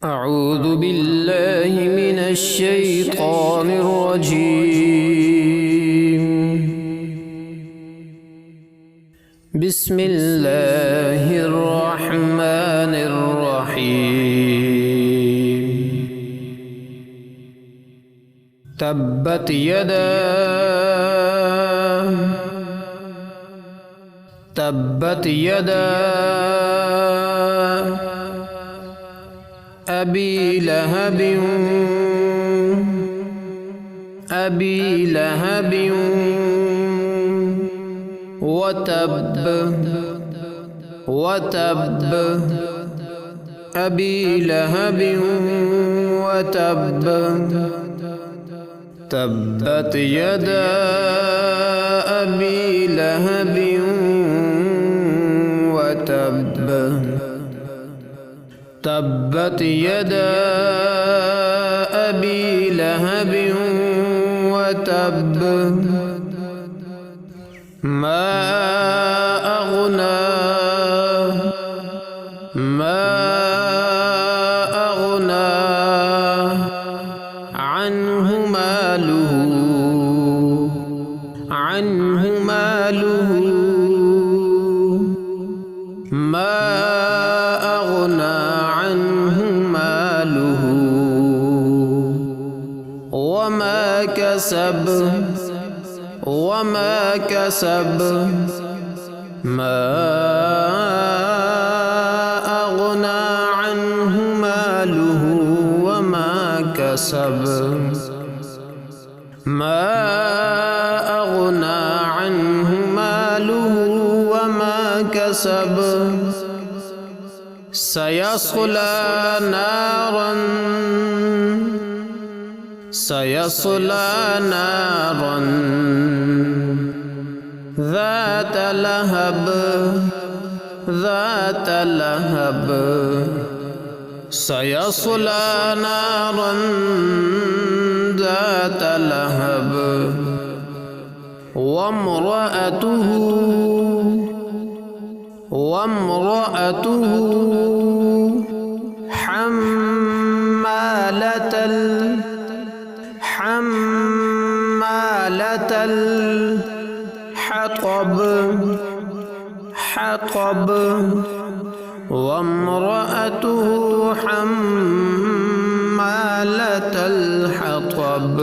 أعوذ بالله من الشيطان الرجيم. بسم الله الرحمن الرحيم. تبت يدا أبي لهب وتب أبي لهب وتب. تبت يدا أبي لهب وتب. تبت يدا أبي لهب وتب. ما أغنى عنه ماله ما أغنى عنه ماله وما كسب. ما أغنى عنه ماله وما كسب. ما أغنى عنه ماله وما كسب. سيصلى نارا ذات لهب. سيصلى نارا ذات لهب. وامرأته حمالة الحطب. وامرأته حمالة الحطب.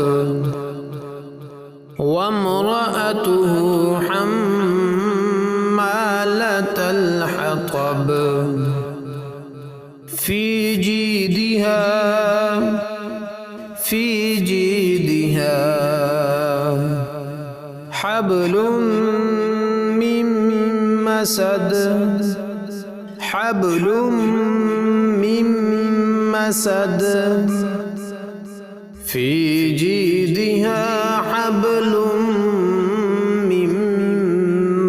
وامرأته حمالة الحطب. في جيدها حبل من مسد. في جيدها حبل من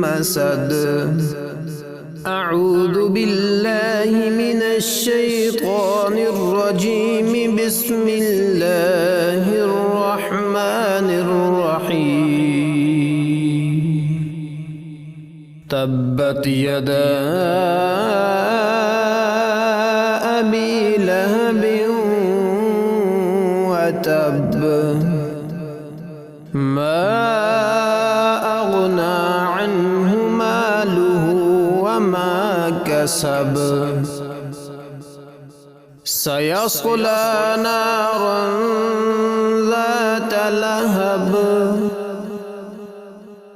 مسد. أعوذ بالله من الشيطان الرجيم. بسم الله الرحمن الرحيم. تبت يدا أبي لهب وتب. ما أغنى عنه ماله وما كسب. سيصلى نارا ذات لهب.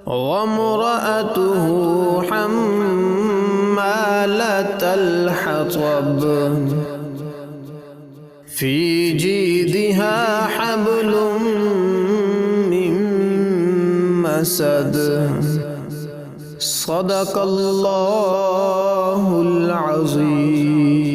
وامرأته حمالة الحطب. في جيدها حبل من مسد. صدق الله العظيم.